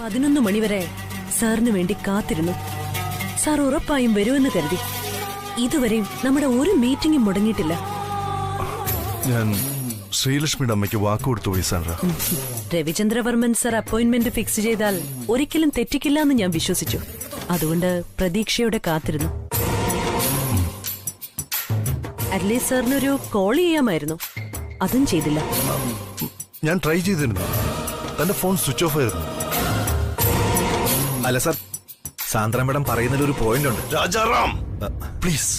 11 മണിവരെ സാറിന് വേണ്ടി കാത്തിരുന്നു. സാർ ഉറപ്പായും വരുമെന്ന് കരുതി. ഇതുവരെയും നമ്മുടെ ഒരു മീറ്റിംഗും മുടങ്ങിയിട്ടില്ല. ഞാൻ ശ്രീലക്ഷ്മിയുടെ അമ്മയ്ക്ക് വാക്കുകൊടുത്തു പോയി സാൻഡ്ര. രവിചന്ദ്രവർമ്മൻ സാർ അപ്പോയിന്റ്മെന്റ് ഫിക്സ് ചെയ്താൽ ഒരിക്കലും തെറ്റിക്കില്ല എന്ന് ഞാൻ വിശ്വസിച്ചു. അതുകൊണ്ട് പ്രതീക്ഷയോടെ കാത്തിരുന്നു. അറ്റ്ലീസ്റ്റ് സാറിനൊരു കോൾ ചെയ്യാമായിരുന്നു. അതും ചെയ്തില്ല. ഞാൻ ട്രൈ ചെയ്തിരുന്നു. തന്റെ ഫോൺ സ്വിച്ച് ഓഫ് ആയിരുന്നു. അല്ല സാർ, സാന്ദ്ര മേഡം പറയുന്നതിൽ ഒരു പോയിന്റ് ഉണ്ട്. രാജാറാം പ്ലീസ്.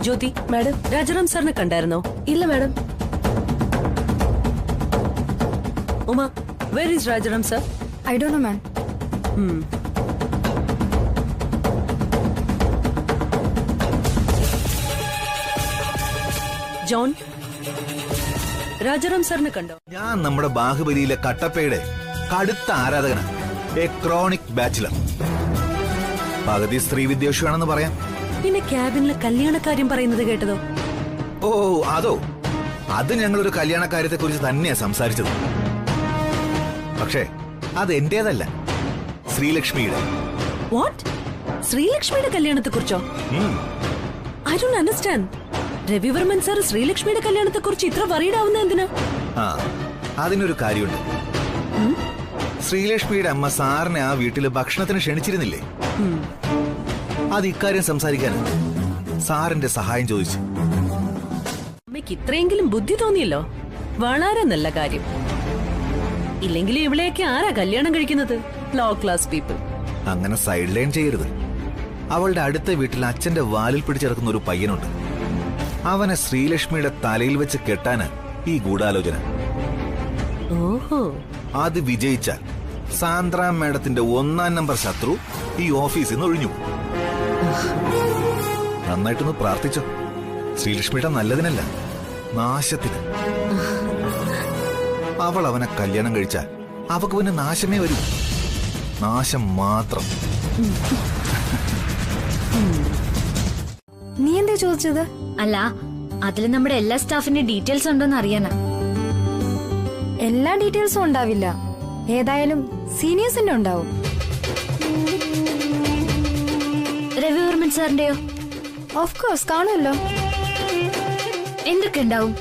ജ്യോതി മാഡം, രാജാറാം സാറിനെ കണ്ടായിരുന്നോ? ഇല്ല madam. Uma, where is Rajaram sir? I don't know ma'am. John, Rajaram സാറിനെ കണ്ടോ? ഞാൻ നമ്മുടെ ബാഹുബലിയിലെ കട്ടപ്പയുടെ കടുത്ത ആരാധകനാണ്. A chronic bachelor. പകുതി സ്ത്രീ വിദ്വേഷമാണെന്ന് പറയാം. പിന്നെ ക്യാബിനിലെ കല്യാണക്കാര്യം പറയുന്നത് കേട്ടതോ? ഓ അതോ, അത് ഞങ്ങളൊരു കല്യാണക്കാര്യത്തെ കുറിച്ച് തന്നെയാ സംസാരിച്ചത്. പക്ഷേ അത് എന്റേതല്ല, ശ്രീലക്ഷ്മിയുടെ. വാട്ട്? ശ്രീലക്ഷ്മിയുടെ കല്യാണത്തെ കുറിച്ചോ? I don't understand. Ravivarman sir ശ്രീലക്ഷ്മിയുടെ കല്യാണത്തെ കുറിച്ച് ഇത്ര വറീഡ് ആവുന്ന എന്തിനാ? അതിനൊരു കാര്യമുണ്ട്. ശ്രീലക്ഷ്മിയുടെ അമ്മ സാറിനെ ആ വീട്ടില് ഭക്ഷണത്തിന് ക്ഷണിച്ചിരുന്നില്ലേ? അത് ഇക്കാര്യം സംസാരിക്കാൻ സാറിന്റെ സഹായം ചോദിച്ചു. അമ്മയ്ക്ക് ഇത്രയെങ്കിലും ബുദ്ധി തോന്നിയല്ലോ. വളരെ നല്ല കാര്യം. ഇല്ലെങ്കിൽ ഇവിടെയൊക്കെ ആരാ കല്യാണം കഴിക്കുന്നത്? Low class people. അങ്ങനെ സൈഡ് ലൈൻ ചെയ്യരുത്. അവളുടെ അടുത്ത വീട്ടിൽ അച്ഛന്റെ വാലിൽ പിടിച്ചിറക്കുന്ന ഒരു പയ്യനുണ്ട്. അവനെ ശ്രീലക്ഷ്മിയുടെ തലയിൽ വെച്ച് കെട്ടാന് ഈ ഗൂഢാലോചന. ഓഹോ. അത് വിജയിച്ചാൽ സാന്ദ്ര മേഡത്തിന്റെ 1ാം നമ്പർ ശത്രു ഈ ഓഫീസിൽ നിന്ന് ഒഴിഞ്ഞു. നന്നായിട്ടൊന്ന് പ്രാർത്ഥിച്ചോ. ശ്രീലക്ഷ്മിയുടെ നല്ലതിനല്ല, നാശത്തിന്. അവൾ അവനെ കല്യാണം കഴിച്ചാൽ അവക്ക് പിന്നെ നാശമേ വരൂ. നാശം മാത്രം. നീ എന്താ ചോദിച്ചത്? അല്ല, അതില് നമ്മുടെ എല്ലാ സ്റ്റാഫിന്റെ ഡീറ്റെയിൽസ് ഉണ്ടോന്ന് അറിയാനാ. എല്ലാ ഡീറ്റെയിൽസും ഉണ്ടാവില്ല. ഏതായാലും സീനിയേഴ്സിന്റെ ഉണ്ടാവും. രവിവർമ്മൻ സാറിന്റെയോ? ഓഫ് കോഴ്സ് കാണുമല്ലോ. എന്തൊക്കെ ഉണ്ടാവും?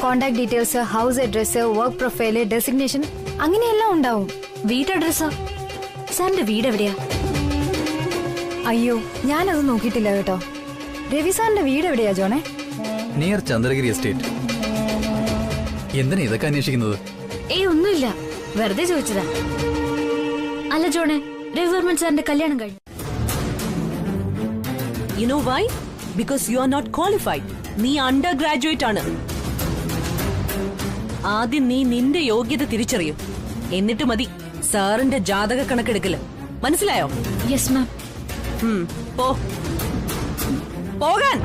Contact details, house address, work profile, designation, അങ്ങനെയെല്ലാം ഉണ്ടാവും. വീട് അഡ്രസ്സോ? സാറിന്റെ വീട് എവിടെയാ? അയ്യോ, ഞാനത് നോക്കിയിട്ടില്ല കേട്ടോ. രവി സാറിന്റെ വീട് എവിടെയാ ജോണേ? Near Chandragiri estate. എന്തിനാ ഇതൊക്കെ അന്വേഷിക്കുന്നത്? ഒന്നുമില്ല, വെറുതെ ചോദിച്ചതാ. അല്ല ജോണേ, രവിവർമ്മൻ സാറിന്റെ കല്യാണം കഴിഞ്ഞു. You know why? Because you are not qualified. നീ അണ്ടർ ഗ്രാജുവേറ്റ് ആണ്. ആദ്യം നീ നിന്റെ യോഗ്യത തിരിച്ചറിയും. എന്നിട്ട് മതി സാറിന്റെ ജാതക കണക്കെടുക്കല്. മനസ്സിലായോ? Yes ma'am. പോകാൻ.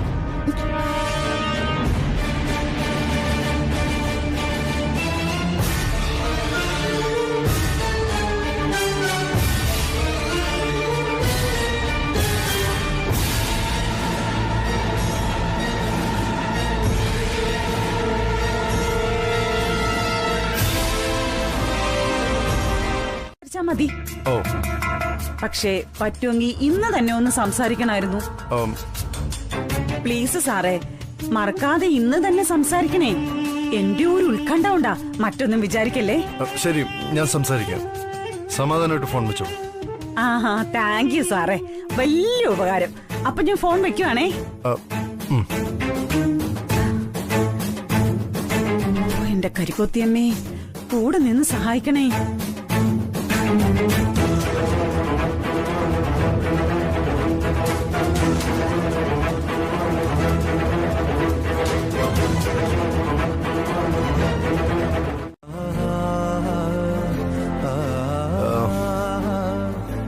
മതി. പക്ഷേ പറ്റുമെങ്കിൽ ഇന്ന് തന്നെ ഒന്ന് സംസാരിക്കണമായിരുന്നു. പ്ലീസ് സാറേ, മറക്കാതെ ഇന്ന് തന്നെ സംസാരിക്കണേ. എന്റെ ഒരു ഉത്കണ്ഠ ഉണ്ടാ, മറ്റൊന്നും വിചാരിക്കല്ലേ. ശരി, ഞാൻ സംസാരിക്കാം. സമാധാനമായിട്ട് ഫോൺ വെച്ചോ. ആഹാ, താങ്ക് യു സാറേ, വലിയ ഉപകാരം. അപ്പൊ ഞാൻ ഫോൺ വെക്കുവാണേ. എന്റെ കരിക്കൊത്തിയമ്മേ, കൂടെ നിന്ന് സഹായിക്കണേ.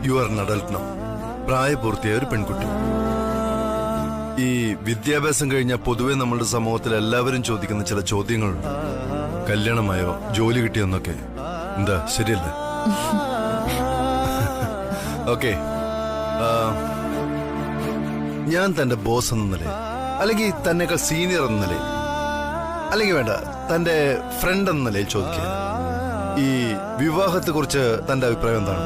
You are an adult now. പ്രായപൂർത്തിയായ ഒരു പെൺകുട്ടി. ഈ വിദ്യാഭ്യാസം കഴിഞ്ഞ പൊതുവെ നമ്മുടെ സമൂഹത്തിൽ എല്ലാവരും ചോദിക്കുന്ന ചില ചോദ്യങ്ങളുണ്ട്. കല്യാണമായോ, ജോലി കിട്ടിയെന്നൊക്കെ. എന്താ, ശരിയല്ലേ? ഓക്കെ, ഞാൻ തന്റെ ബോസ് എന്ന നിലയിൽ, അല്ലെങ്കിൽ തന്നെക്കാൾ സീനിയർ എന്ന നിലയിൽ, അല്ലെങ്കിൽ വേണ്ട തന്റെ ഫ്രണ്ട് എന്ന നിലയിൽ ചോദിക്കുക, ഈ വിവാഹത്തെ കുറിച്ച് തന്റെ അഭിപ്രായം എന്താണ്?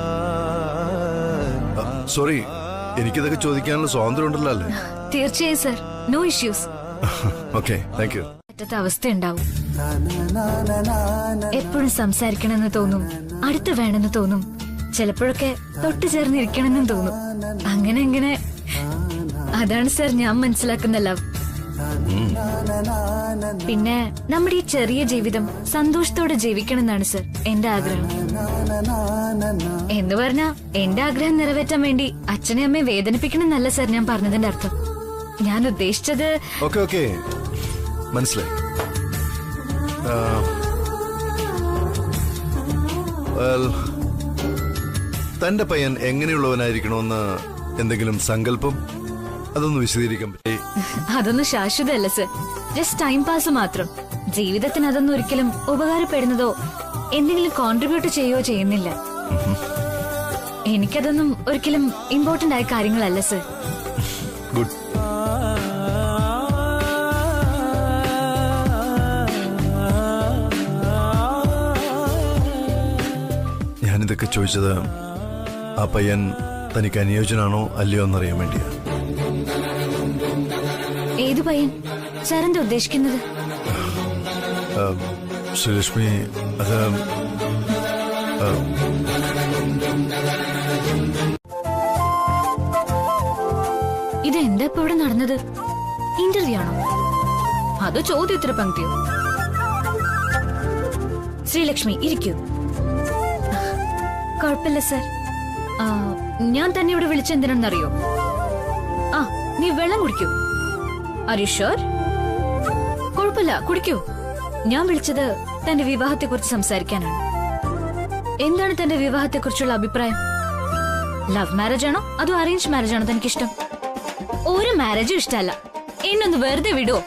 സോറി, എനിക്കിതൊക്കെ ചോദിക്കാനുള്ള സ്വാതന്ത്ര്യം ഉണ്ടല്ലോ അല്ലേ? തീർച്ചയായും sir, no issues. Okay, thank you. പറ്റാത്ത അവസ്ഥ ഉണ്ടാവും. എപ്പോഴും സംസാരിക്കണമെന്ന് തോന്നും, അടുത്ത് വേണമെന്ന് തോന്നും, ചിലപ്പോഴൊക്കെ തൊട്ടു ചേർന്നിരിക്കണമെന്നും തോന്നും. അങ്ങനെ അതാണ് സർ ഞാൻ മനസ്സിലാക്കുന്ന ലവ്. പിന്നെ നമ്മുടെ ഈ ചെറിയ ജീവിതം സന്തോഷത്തോടെ ജീവിക്കണം എന്നാണ് സർ എന്റെ ആഗ്രഹം. എന്ന് പറഞ്ഞാ എന്റെ ആഗ്രഹം നിറവേറ്റാൻ വേണ്ടി അച്ഛനെ അമ്മയെ വേദനിപ്പിക്കണം എന്നല്ല സർ ഞാൻ പറഞ്ഞതിന്റെ അർത്ഥം. ഞാൻ ഉദ്ദേശിച്ചത് ഓക്കെ മനസ്സിലായി. തന്റെ പയ്യൻ എങ്ങനെയുള്ളവനായിരിക്കണമെന്ന് എന്തെങ്കിലും സങ്കല്പം? അതൊന്ന് വിശദീകരിക്കാൻ പറ്റേ? അതൊന്നും ശാശ്വതമല്ല സർ, ജസ്റ്റ് ടൈം പാസ് മാത്രം. ജീവിതത്തിന് അതൊന്നും ഒരിക്കലും ഉപകാരപ്പെടുന്നതോ എന്തെങ്കിലും കോൺട്രിബ്യൂട്ട് ചെയ്യുകയോ ചെയ്യുന്നില്ല. എനിക്കതൊന്നും ഒരിക്കലും ഇമ്പോർട്ടന്റ് ആയ കാര്യങ്ങളല്ല സർ. ഗുഡ്. ഞാനിതൊക്കെ ചോദിച്ചത് ആ പയ്യൻ തനിക്ക് അനുയോജ്യനാണോ അല്ലയോ എന്നറിയാൻ വേണ്ടിയാ. ഏത് പയ്യൻ സാറെന്താ ഉദ്ദേശിക്കുന്നത്? ശ്രീലക്ഷ്മി, അത് ഇതെന്താ ഇപ്പൊ ഇവിടെ നടന്നത്? ഇന്റർവ്യൂ ആണോ അതോ ചോദ്യോത്തര പങ്ക്തിയോ? ശ്രീലക്ഷ്മി ഇരിക്കൂ. കുഴപ്പമില്ല സർ. ഞാൻ തന്നെ ഇവിടെ വിളിച്ചെന്തിനാണെന്നറിയോ? നീ വെള്ളം കുടിക്കൂ. Are you sure? കുഴപ്പമില്ല, കുടിക്കൂ. ഞാൻ വിളിച്ചത് തന്റെ വിവാഹത്തെ കുറിച്ച് സംസാരിക്കാനാണ്. എന്താണ് തന്റെ വിവാഹത്തെ കുറിച്ചുള്ള അഭിപ്രായം? ലവ് മാരേജ് ആണോ അതോ അറേഞ്ച് മാരേജ് ആണോ തനിക്കിഷ്ടം? ഒരു മാരേജും ഇഷ്ടമല്ല. എന്നൊന്ന് വെറുതെ വിടുവോ?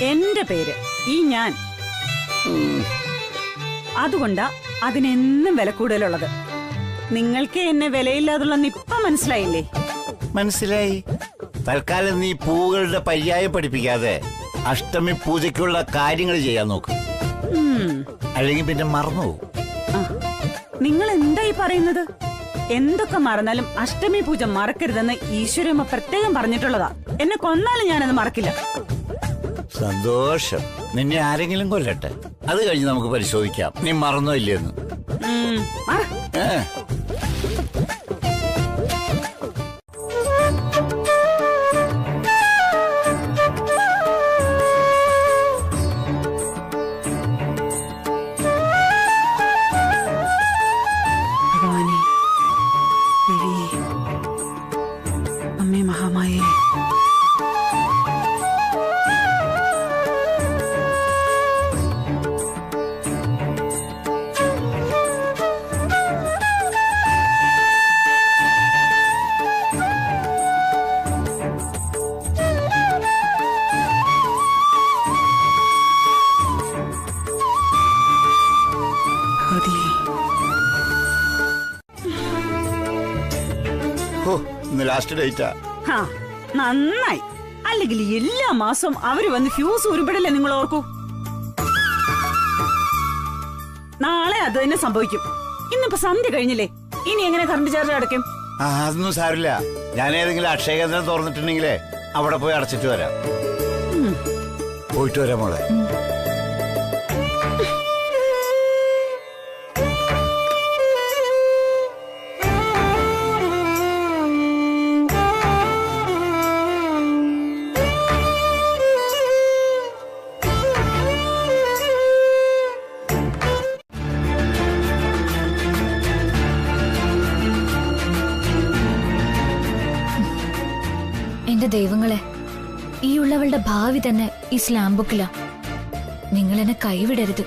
എന്റെ പേര് ഈ ഞാൻ. അതുകൊണ്ടാ അതിനെന്നും വില കൂടുതലുള്ളത്. നിങ്ങൾക്ക് എന്നെ വിലയില്ലാതുള്ളന്ന് ഇപ്പൊ മനസ്സിലായില്ലേ? മനസ്സിലായി. തൽക്കാലം നീ പൂവുകളുടെ പര്യായം പഠിപ്പിക്കാതെ അഷ്ടമി പൂജയ്ക്കുള്ള കാര്യങ്ങൾ ചെയ്യാൻ നോക്ക്. അല്ലെങ്കിൽ പിന്നെ മറന്നു. നിങ്ങൾ എന്തായി പറയുന്നത്? എന്തൊക്കെ മറന്നാലും അഷ്ടമി പൂജ മറക്കരുതെന്ന് ഈശ്വരമ്മ പ്രത്യേകം പറഞ്ഞിട്ടുള്ളതാ. എന്നെ കൊന്നാലും ഞാനത് മറക്കില്ല. സന്തോഷം. നിന്നെ ആരെങ്കിലും കൊല്ലട്ടെ, അത് കഴിഞ്ഞ് നമുക്ക് പരിശോധിക്കാം നീ മറന്നോ ഇല്ലെന്ന്. ഭഗവാനെ, ദേവിയേ, അമ്മേ മഹാമായേ, ലാസ്റ്റ് ഡേറ്റാ. നന്നായി. അല്ലെങ്കിൽ എല്ലാ മാസവും അവര് വന്ന് ഫ്യൂസ് ഉരുപടില്ലേ നിങ്ങൾ ഓർക്കൂ. നാളെ അത് തന്നെ സംഭവിക്കും. ഇന്നിപ്പോ സന്ധ്യ കഴിഞ്ഞില്ലേ, ഇനി എങ്ങനെ കറണ്ട് ചാർജ് അടയ്ക്കും? അതൊന്നും സാരില്ല. ഞാൻ ഏതെങ്കിലും അക്ഷയ കേന്ദ്രം തുറന്നിട്ടുണ്ടെങ്കിലേ അവിടെ പോയി അടച്ചിട്ട് വരാം. പോയിട്ട് വരാം മോളെ. എന്റെ ദൈവങ്ങളെ, ഈ ഉള്ളവളുടെ ഭാവി തന്നെ ഈ സ്ലാം ബുക്കിലാ. നിങ്ങൾ എന്നെ കൈവിടരുത്.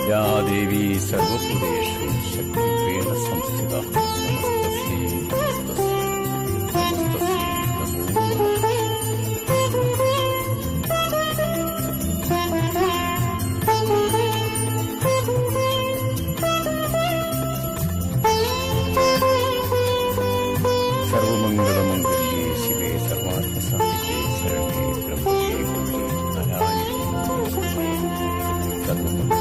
या देवी सर्वभूतेषु शक्तित्वेन संस्थिता नमस्तस्यै नमो सर्वमंगलमंगल्ये शिवे सर्वार्थसाधिके शरण्ये त्र्यंबके गौरी नारायणी सर्वमंगल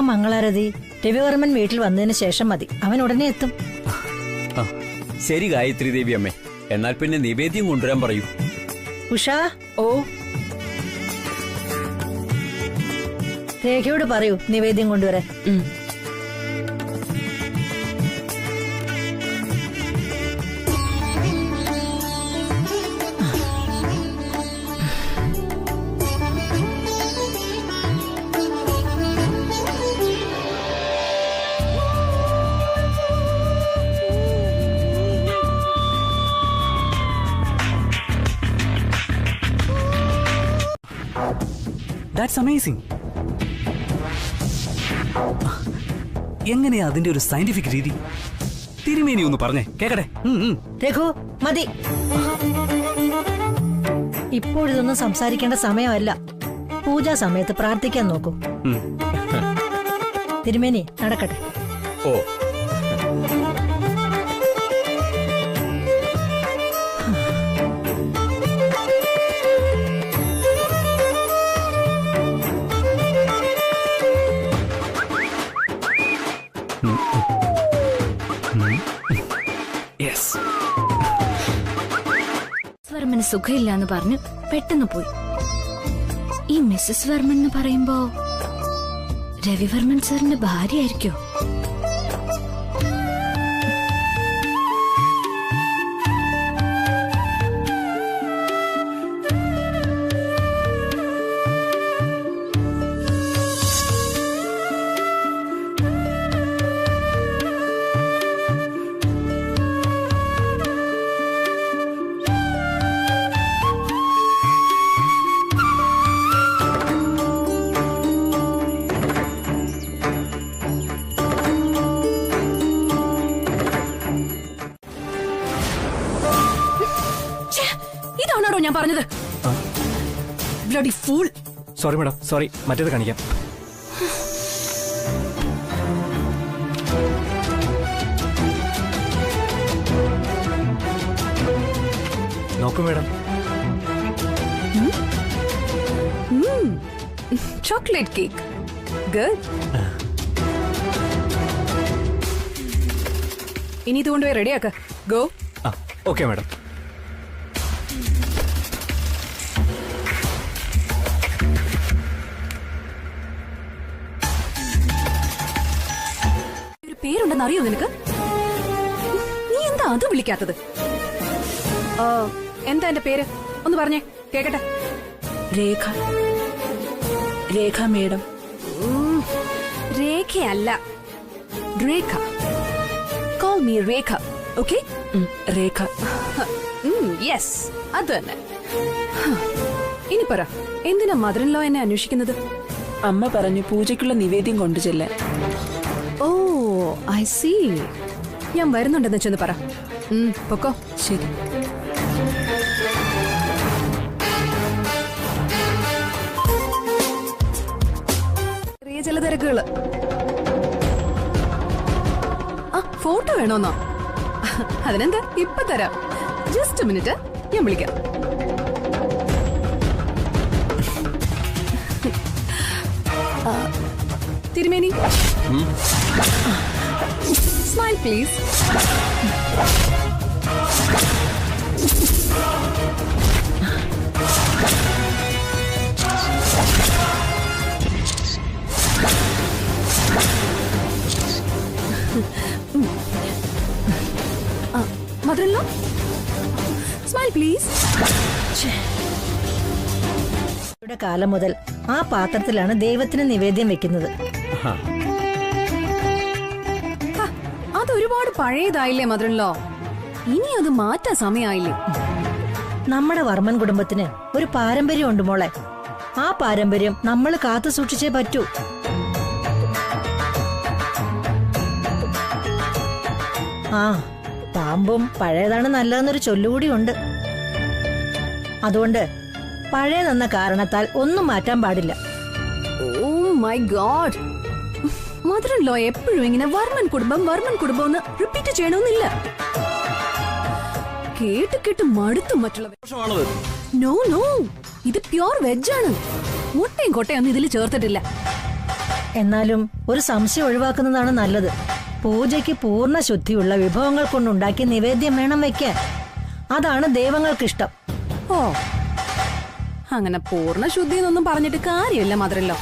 മംഗളാരതി രവിവർമ്മൻ വീട്ടിൽ വന്നതിന് ശേഷം മതി, അവൻ ഉടനെ എത്തും. ശരി ഗായത്രി ദേവി അമ്മേ, എന്നാൽ പിന്നെ നിവേദ്യം കൊണ്ടുവരാൻ പറയൂ. ഉഷ, ഓ രേഖയോട് പറയൂ നിവേദ്യം കൊണ്ടുവരാൻ. That's amazing. എങ്ങനെയാ അതിന്റെ ഒരു സയന്റിഫിക് രീതി? തിരുമേനി ഒന്ന് പറഞ്ഞേ കേക്കട്ടെ. രഘു, മതി. ഇപ്പോഴിതൊന്നും സംസാരിക്കേണ്ട സമയമല്ല. പൂജാ സമയത്ത് പ്രാർത്ഥിക്കാൻ നോക്കൂ. തിരുമേനി നടക്കട്ടെ. ഓ, വർമ്മന് സുഖമില്ലാന്ന് പറഞ്ഞ് പെട്ടെന്ന് പോയി. ഈ മിസ്സസ് വർമ്മൻ എന്ന് പറയുമ്പോ രവിവർമ്മൻ സാറിന്റെ ഭാര്യ ആയിരിക്കോ? ഇതാണോ ഞാൻ പറഞ്ഞത്? Bloody fool. Sorry madam, sorry. മറ്റേത് കാണിക്കാം. നോക്കൂ മാഡം. Chocolate cake. ഗുഡ്. ഇനി ഇത് കൊണ്ടുപോയി റെഡിയാക്ക. ഗോ. Okay madam. ഒരു പേരുണ്ടെന്ന് അറിയോ നിനക്ക്? നീ എന്താ അത് വിളിക്കാത്തത്? എന്താ എന്റെ പേര് ഒന്ന് പറഞ്ഞേ കേക്കട്ടെ. രേഖ. രേഖ മേഡം. രേഖയല്ല, രേഖ. കോൾ മീ രേഖ. ഓക്കെ? രേഖ. യെസ്, അത് തന്നെ. ഇനി പറ, എന്തിനാ മദർ ഇൻ ലോ എന്നെ അന്വേഷിക്കുന്നത്? അമ്മ പറഞ്ഞു പൂജയ്ക്കുള്ള നിവേദ്യം കൊണ്ടു ചെല്ലാൻ. ഓ, ഐ സീ. ഞാൻ വരുന്നുണ്ടെന്ന് വെച്ചൊന്ന് പറ. പൊക്കോ. ശരി. ചെറിയ ചില തിരക്കുകള്. ഫോട്ടോ വേണോന്നോ? അതിനെന്താ, ഇപ്പൊ തരാം. ജസ്റ്റ് മിനിറ്റ്, ഞാൻ വിളിക്കാം. തിരുമേനി, smile please. Mother-in-law, smile please. കാലം മുതൽ ആ പാത്രത്തിലാണ് ദൈവത്തിന് നിവേദ്യം വെക്കുന്നത്. അതൊരുപാട് പഴയതായില്ലേ മദർ-ഇൻ-ലോ? ഇനി അത് മാറ്റാൻ സമയമായില്ലേ? നമ്മുടെ വർമ്മൻ കുടുംബത്തിന് ഒരു പാരമ്പര്യം ഉണ്ട് മോളെ. ആ പാരമ്പര്യം നമ്മൾ കാത്തു സൂക്ഷിച്ചേ പറ്റൂ. ആ, പാമ്പും പഴയതാണ് നല്ലതെന്നൊരു ചൊല്ലുകൂടിയുണ്ട്. അതുകൊണ്ട് പഴയതെന്ന കാരണത്താൽ ഒന്നും മാറ്റാൻ പാടില്ല. ഓ മൈ ഗോഡ്, മദർ-ഇൻ-ലോ എപ്പോഴും ഇങ്ങനെ വർമ്മൻ കുടുംബം എന്ന് റിപ്പീറ്റ് ചെയ്യണമെന്നില്ല. കേട്ട് കേട്ട് മടുത്തു മറ്റുള്ളവർ. നോ നോ, ഇത് പ്യോർ വെജ് ആണ്. മുട്ടയും കൊട്ടയൊന്നും ഇതിൽ ചേർത്തിട്ടില്ല. എന്നാലും ഒരു സംശയം ഒഴിവാക്കുന്നതാണ് നല്ലത്. പൂജയ്ക്ക് പൂർണ്ണ ശുദ്ധിയുള്ള വിഭവങ്ങൾ കൊണ്ടുണ്ടാക്കി നിവേദ്യം വേണം വെക്കാൻ. അതാണ് ദൈവങ്ങൾക്കിഷ്ടം. ഓ, അങ്ങനെ പൂർണ്ണ ശുദ്ധി എന്നൊന്നും പറഞ്ഞിട്ട് കാര്യമില്ല മദർ-ഇൻ-ലോ.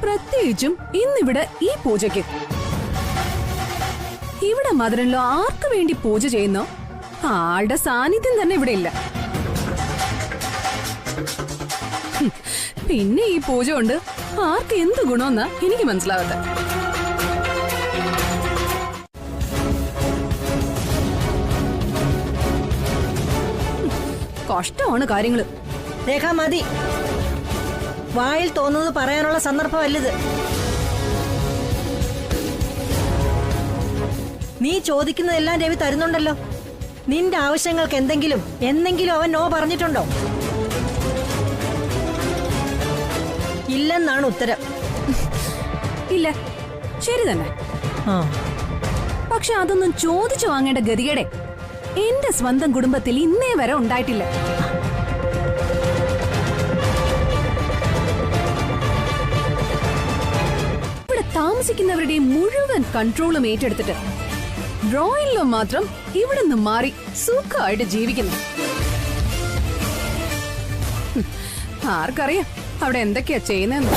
പ്രത്യേകിച്ചും ഇന്നിവിടെ ഈ പൂജയ്ക്ക്. ഇവിടെ മദർ-ഇൻ-ലോ ആർക്ക് വേണ്ടി പൂജ ചെയ്യുന്നോ ആളുടെ സാന്നിധ്യം തന്നെ ഇവിടെ ഇല്ല. പിന്നെ ഈ പൂജ കൊണ്ട് ആർക്ക് എന്ത് ഗുണമെന്നാ എനിക്ക് മനസ്സിലാവാത്ത. കഷ്ടമാണ് കാര്യങ്ങള്. രേഖ, മതി. വായിൽ തോന്നുന്നത് പറയാനുള്ള സന്ദർഭമല്ലത്. നീ ചോദിക്കുന്നതെല്ലാം രവി തരുന്നുണ്ടല്ലോ. നിന്റെ ആവശ്യങ്ങൾക്ക് എന്തെങ്കിലും അവൻ നോ പറഞ്ഞിട്ടുണ്ടോ? ഇല്ലെന്നാണ് ഉത്തരം. ഇല്ല, ശരി തന്നെ. പക്ഷെ അതൊന്നും ചോദിച്ചു വാങ്ങേണ്ട ഗതികേടെ എന്റെ സ്വന്തം കുടുംബത്തിൽ ഇന്നേ വരെ ഉണ്ടായിട്ടില്ല. ഇവിടെ താമസിക്കുന്നവരുടെ മുഴുവൻ കൺട്രോളും ഏറ്റെടുത്തിട്ട് റോയലിലോ മാത്രം ഇവിടെ നിന്ന് മാറി സുഖമായിട്ട് ജീവിക്കുന്നു. ആർക്കറിയാം അവിടെ എന്തൊക്കെയാ ചെയ്യുന്നതെന്ന്.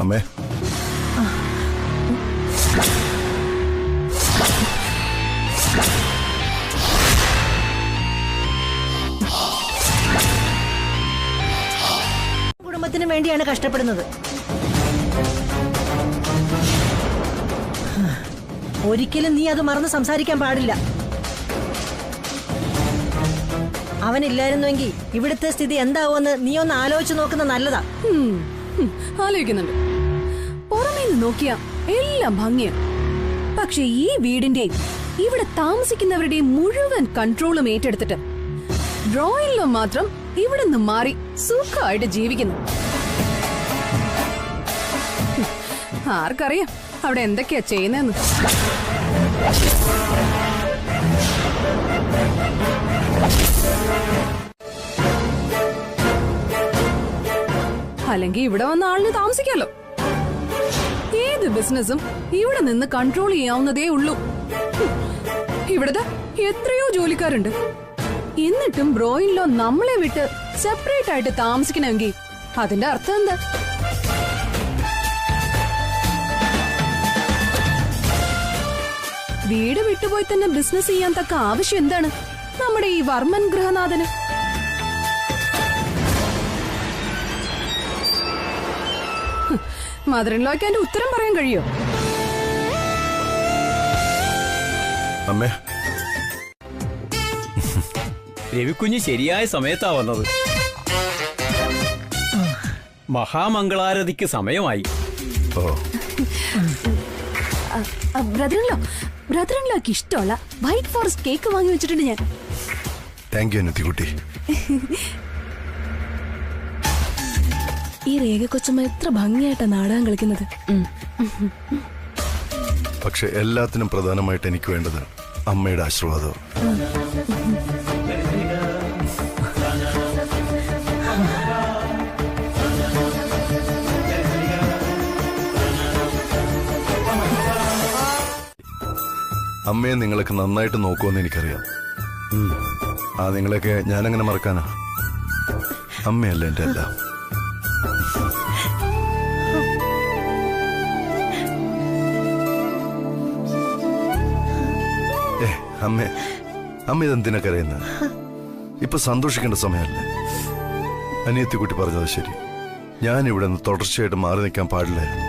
അമ്മേ, കുടുംബത്തിന് വേണ്ടിയാണ് കഷ്ടപ്പെടുന്നത്. ഒരിക്കലും നീ അത് മറന്ന് സംസാരിക്കാൻ പാടില്ല. അവനില്ലായിരുന്നുവെങ്കിൽ ഇവിടുത്തെ സ്ഥിതി എന്താവുമെന്ന് നീ ഒന്ന് ആലോചിച്ച് നോക്കുന്നത് നല്ലതാ. ആലോചിക്കുന്നുണ്ട്. പുറമേ നിന്ന് നോക്കിയാ എല്ലാം ഭംഗിയാ. പക്ഷെ ഈ വീടിന്റെയും ഇവിടെ താമസിക്കുന്നവരുടെയും മുഴുവൻ കൺട്രോളും ഏറ്റെടുത്തിട്ട് റോയലിലും മാത്രം ഇവിടെ നിന്ന് മാറി സുഖമായിട്ട് ജീവിക്കുന്നു. ആർക്കറിയാം അവിടെ എന്തൊക്കെയാ ചെയ്യുന്നതെന്ന്. അല്ലെങ്കിൽ ഇവിടെ വന്ന ആളിന് താമസിക്കാലോ. ഏത് ബിസിനസ്സും ഇവിടെ നിന്ന് കൺട്രോൾ ചെയ്യാവുന്നതേ ഉള്ളൂ. ഇവിടത്തെ എത്രയോ ജോലിക്കാരുണ്ട്. എന്നിട്ടും ബ്രോയിൻലോ നമ്മളെ വിട്ട് സെപ്പറേറ്റ് ആയിട്ട് താമസിക്കണമെങ്കിൽ അതിന്റെ അർത്ഥം എന്താ? വീട് വിട്ടുപോയി തന്നെ ബിസിനസ് ചെയ്യാൻ തക്ക ആവശ്യം എന്താണ് നമ്മുടെ ഈ വർമ്മൻ ഗൃഹനാഥന്? മദറിൻലോയ്ക്ക് അതിന്റെ ഉത്തരം പറയാൻ കഴിയോ? അമ്മേ, രവിക്കുഞ്ഞ് ശരിയായ സമയത്താ വന്നത്. മഹാമംഗളാരതിക്ക് സമയമായി. ബ്രദറിൻലോക്ക് ഇഷ്ടമുള്ള വൈറ്റ് ഫോറസ്റ്റ് കേക്ക് വാങ്ങി വെച്ചിട്ടുണ്ട് ഞാൻ. താങ്ക് യു അനിയത്തിക്കുട്ടി. ഈ രേഖ കൊച്ചമ്മ എത്ര ഭംഗിയായിട്ടാ നാടകം കളിക്കുന്നത്. പക്ഷെ എല്ലാത്തിനും പ്രധാനമായിട്ട് എനിക്ക് വേണ്ടത് അമ്മയുടെ ആശീർവാദം. അമ്മയെ നിങ്ങളൊക്കെ നന്നായിട്ട് നോക്കുമെന്ന് എനിക്കറിയാം. ആ നിങ്ങളൊക്കെ ഞാനങ്ങനെ മറക്കാനാ? അമ്മയല്ല എന്റെ എല്ലാം. അമ്മ ഇതെന്തിനാ കരയുന്നത്? ഇപ്പൊ സന്തോഷിക്കേണ്ട സമയമല്ലേ? അനിയത്തിക്കുട്ടി പറഞ്ഞത് ശരി. ഞാൻ ഇവിടെ നിന്ന് തുടർച്ചയായിട്ട് മാറി നിൽക്കാൻ പാടില്ലായിരുന്നു.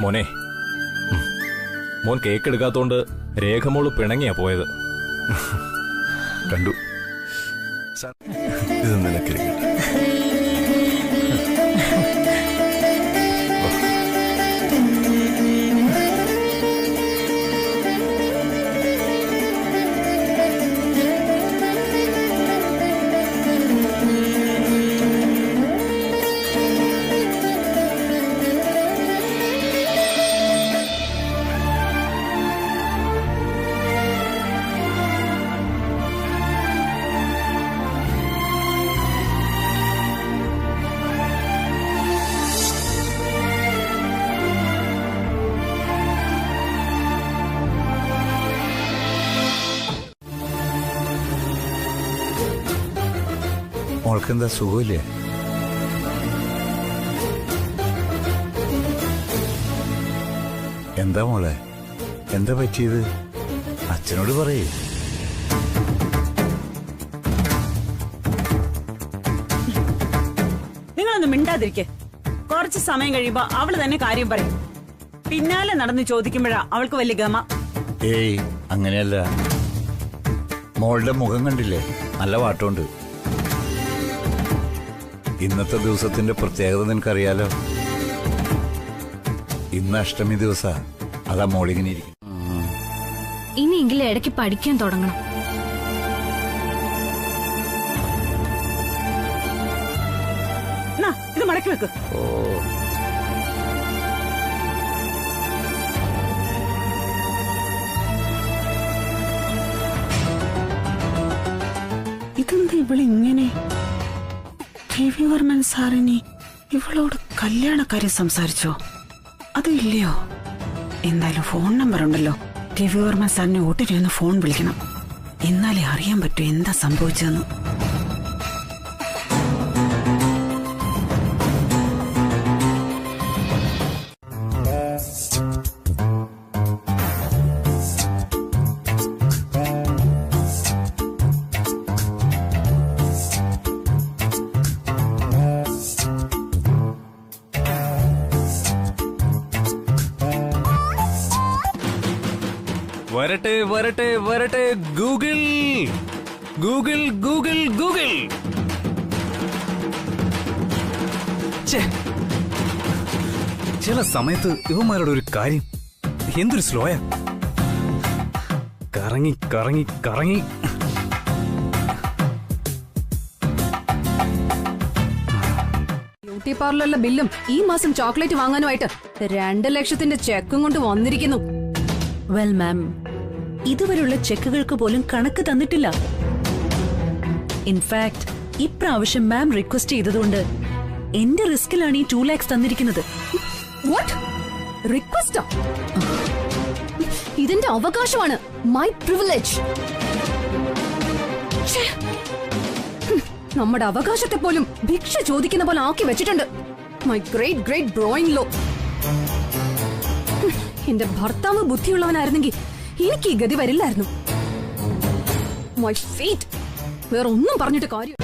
മോനെ, മോൻ കേക്ക് എടുക്കാത്തോണ്ട് രേഖമോള് പിണങ്ങിയാ പോയത്. കണ്ടു. ഇത് നിനക്കിരിക്കട്ടെ. മോൾക്കെന്താ സുഖമില്ലേ? എന്താ മോളെ, എന്താ പറ്റിയത്? അച്ഛനോട് പറയേ. നിങ്ങളൊന്നും മിണ്ടാതിരിക്കെ. കുറച്ച് സമയം കഴിയുമ്പോ അവള് തന്നെ കാര്യം പറയും. പിന്നാലെ നടന്ന് ചോദിക്കുമ്പോഴാ അവൾക്ക് വലിയ ഗമ. ഏയ്, അങ്ങനെയല്ല. മോളുടെ മുഖം കണ്ടില്ലേ? നല്ല വാട്ടമുണ്ട്. ഇന്നത്തെ ദിവസത്തിന്റെ പ്രത്യേകത നിനക്കറിയാലോ. ഇന്ന് അഷ്ടമി ദിവസാ. അതാ മോളിങ്ങനെ ഇരിക്കും. ഇനിയെങ്കിലും ഇടയ്ക്ക് പഠിക്കാൻ തുടങ്ങണം. ഇത് മടക്കി വെക്ക്. ഇതെന്താ ഇവളിങ്ങനെ? രവിവർമ്മൻ സാറിനി ഇവളോട് കല്യാണക്കാര്യം സംസാരിച്ചോ? അത് ഇല്ലയോ? എന്തായാലും ഫോൺ നമ്പർ ഉണ്ടല്ലോ. രവിവർമ്മൻ സാറിനെ ഓട്ടിരുന്ന് ഫോൺ വിളിക്കണം. എന്നാലേ അറിയാൻ പറ്റൂ എന്താ സംഭവിച്ചതെന്ന്. വരട്ടെ വരട്ടെ വരട്ടെ ഗൂഗിൾ ഗൂഗിൾ ഗൂഗിൾ ഗൂഗിൾ. ചില സമയത്ത് ഇവന്മാരുടെ ഒരു കാര്യം എന്തൊരു സ്ലോയാ. കറങ്ങി കറങ്ങി കറങ്ങി. ബ്യൂട്ടി പാർലറിലെ ബില്ലും ഈ മാസം ചോക്ലേറ്റ് വാങ്ങാനുമായിട്ട് 2 ലക്ഷത്തിന്റെ ചെക്കും കൊണ്ട് വന്നിരിക്കുന്നു. വെൽ മാം, ഇതുവരെയുള്ള ചെക്കുകൾക്ക് പോലും കണക്ക് തന്നിട്ടില്ല. ഇൻഫാക്ട് ഇപ്രാവശ്യം മാം റിക്വസ്റ്റ് ചെയ്തതുകൊണ്ട് എന്റെ റിസ്കിലാണ് ഈ 2 lakhs തന്നിരിക്കുന്നത്. വാട്ട്? റിക്വസ്റ്റോ? ഇതിന്റെ അവകാശമാണ്. My privilege. നമ്മുടെ അവകാശത്തെ പോലും ഭിക്ഷ ചോദിക്കുന്ന പോലെ ആക്കി വെച്ചിട്ടുണ്ട് മൈ ഗ്രേറ്റ് ഗ്രേറ്റ് ബ്രോയിങ് ലോ. എന്റെ ഭർത്താവ് ബുദ്ധിയുള്ളവനായിരുന്നെങ്കിൽ എനിക്ക് ഈ ഗതി വരില്ലായിരുന്നു. My feet. വേറെ ഒന്നും പറഞ്ഞിട്ട് കാര്യം.